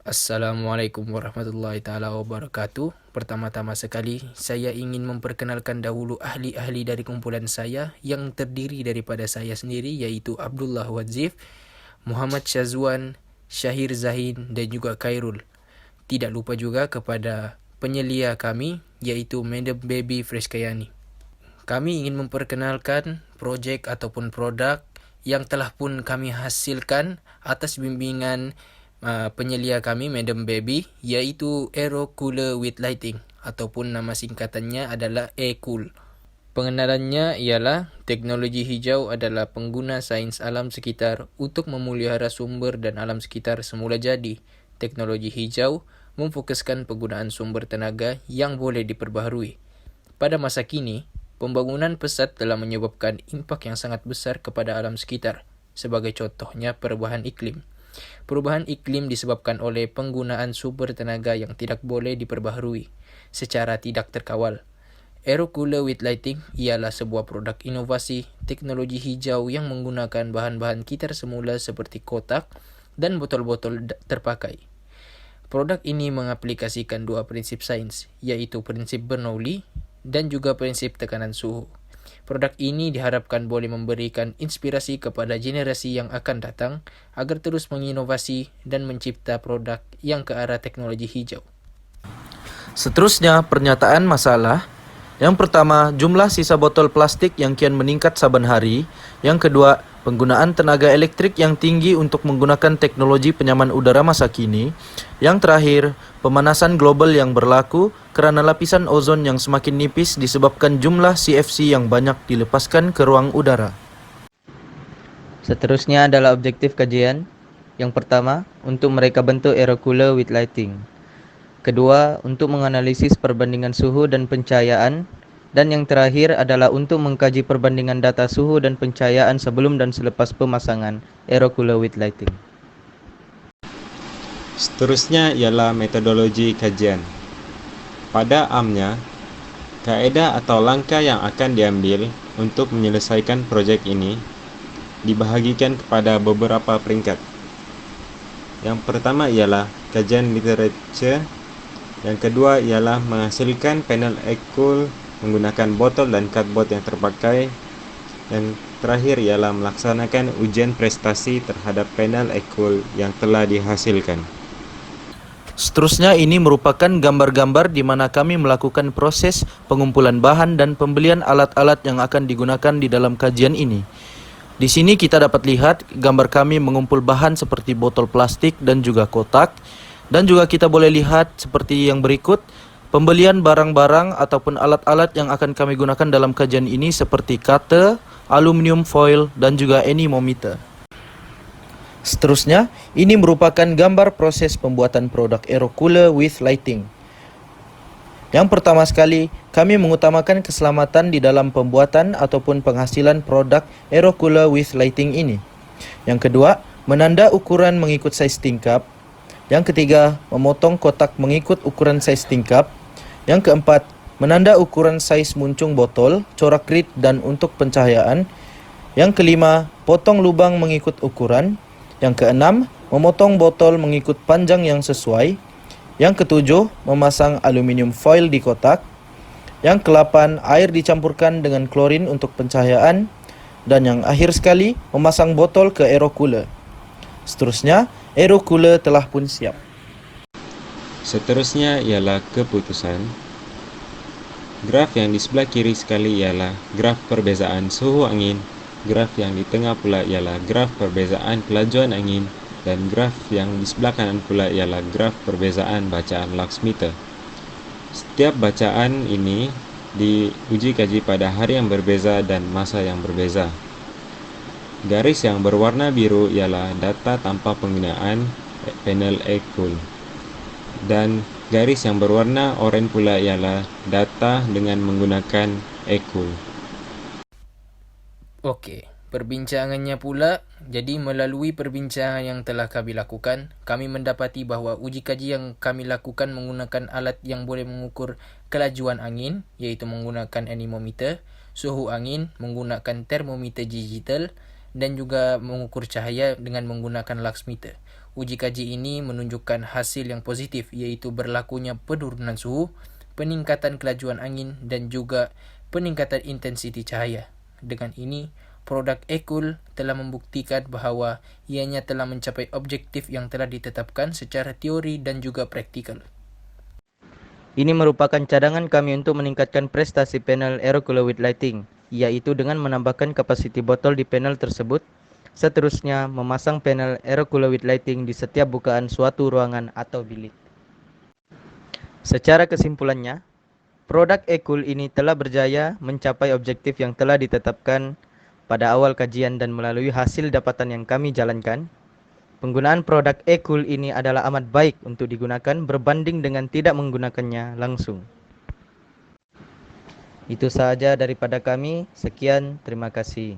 Assalamualaikum warahmatullahi taala wabarakatuh. Pertama-tama sekali, saya ingin memperkenalkan dahulu ahli-ahli dari kumpulan saya yang terdiri daripada saya sendiri, yaitu Abdullah Wadzif, Muhammad Syazwan, Syahir Zahin dan juga Khairul. Tidak lupa juga kepada penyelia kami, yaitu Madam Baby Freskayani. Kami ingin memperkenalkan projek ataupun produk yang telah pun kami hasilkan atas bimbingan penyelia kami, Madam Baby, yaitu Aero Cooler with Lighting ataupun nama singkatannya adalah A-Cool. Pengenalannya ialah teknologi hijau adalah pengguna sains alam sekitar untuk memelihara sumber dan alam sekitar semula jadi. Teknologi hijau memfokuskan penggunaan sumber tenaga yang boleh diperbaharui. Pada masa kini, pembangunan pesat telah menyebabkan impak yang sangat besar kepada alam sekitar, sebagai contohnya perubahan iklim. Perubahan iklim disebabkan oleh penggunaan sumber tenaga yang tidak boleh diperbaharui secara tidak terkawal. Aero Cooler with Lighting ialah sebuah produk inovasi teknologi hijau yang menggunakan bahan-bahan kitar semula seperti kotak dan botol-botol terpakai. Produk ini mengaplikasikan dua prinsip sains, yaitu prinsip Bernoulli dan juga prinsip tekanan suhu. Produk ini diharapkan boleh memberikan inspirasi kepada generasi yang akan datang agar terus menginovasi dan mencipta produk yang ke arah teknologi hijau. Seterusnya, pernyataan masalah. Yang pertama, jumlah sisa botol plastik yang kian meningkat saban hari. Yang kedua, penggunaan tenaga elektrik yang tinggi untuk menggunakan teknologi penyaman udara masa kini. Yang terakhir, pemanasan global yang berlaku kerana lapisan ozon yang semakin nipis disebabkan jumlah CFC yang banyak dilepaskan ke ruang udara. Seterusnya adalah objektif kajian. Yang pertama, untuk mereka bentuk aero cooler with lighting. Kedua, untuk menganalisis perbandingan suhu dan pencahayaan. Dan yang terakhir adalah untuk mengkaji perbandingan data suhu dan pencahayaan sebelum dan selepas pemasangan aero cooler with lighting. Seterusnya ialah metodologi kajian. Pada amnya, kaedah atau langkah yang akan diambil untuk menyelesaikan projek ini dibahagikan kepada beberapa peringkat. Yang pertama ialah kajian literature. Yang kedua ialah menghasilkan panel A-Cool menggunakan botol dan cardboard yang terpakai. Yang terakhir ialah melaksanakan ujian prestasi terhadap panel A-Cool yang telah dihasilkan. Seterusnya, ini merupakan gambar-gambar di mana kami melakukan proses pengumpulan bahan dan pembelian alat-alat yang akan digunakan di dalam kajian ini. Di sini kita dapat lihat gambar kami mengumpul bahan seperti botol plastik dan juga kotak. Dan juga kita boleh lihat seperti yang berikut, pembelian barang-barang ataupun alat-alat yang akan kami gunakan dalam kajian ini seperti cutter, aluminium foil dan juga anemometer. Seterusnya, ini merupakan gambar proses pembuatan produk aero cooler with lighting. Yang pertama sekali, kami mengutamakan keselamatan di dalam pembuatan ataupun penghasilan produk aero cooler with lighting ini. Yang kedua, menanda ukuran mengikut saiz tingkap. Yang ketiga, memotong kotak mengikut ukuran saiz tingkap. Yang keempat, menanda ukuran saiz muncung botol, corak grid dan untuk pencahayaan. Yang kelima, potong lubang mengikut ukuran. Yang keenam, memotong botol mengikut panjang yang sesuai. Yang ketujuh, memasang aluminium foil di kotak. Yang ke-8, air dicampurkan dengan klorin untuk pencahayaan. Dan yang akhir sekali, memasang botol ke aero cooler. Seterusnya, aero cooler telah pun siap. Seterusnya ialah keputusan. Graf yang di sebelah kiri sekali ialah graf perbezaan suhu angin. Graf yang di tengah pula ialah graf perbezaan kelajuan angin. Dan graf yang di sebelah kanan pula ialah graf perbezaan bacaan lux meter. Setiap bacaan ini diuji kaji pada hari yang berbeza dan masa yang berbeza. Garis yang berwarna biru ialah data tanpa penggunaan panel A-Cool. Dan garis yang berwarna oranye pula ialah data dengan menggunakan A-Cool. Okey, perbincangannya pula. Jadi melalui perbincangan yang telah kami lakukan, kami mendapati bahawa uji kaji yang kami lakukan menggunakan alat yang boleh mengukur kelajuan angin, iaitu menggunakan anemometer, suhu angin menggunakan termometer digital dan juga mengukur cahaya dengan menggunakan lux meter. Uji kaji ini menunjukkan hasil yang positif, yaitu berlakunya penurunan suhu, peningkatan kelajuan angin, dan juga peningkatan intensiti cahaya. Dengan ini, produk E-Cool telah membuktikan bahawa ianya telah mencapai objektif yang telah ditetapkan secara teori dan juga praktikal. Ini merupakan cadangan kami untuk meningkatkan prestasi panel Aero Cooler with Lighting, yaitu dengan menambahkan kapasiti botol di panel tersebut. Seterusnya, memasang panel Aero Cooler with Lighting di setiap bukaan suatu ruangan atau bilik. Secara kesimpulannya, produk E-Cool ini telah berjaya mencapai objektif yang telah ditetapkan pada awal kajian dan melalui hasil dapatan yang kami jalankan. Penggunaan produk E-Cool ini adalah amat baik untuk digunakan berbanding dengan tidak menggunakannya langsung. Itu sahaja daripada kami. Sekian, terima kasih.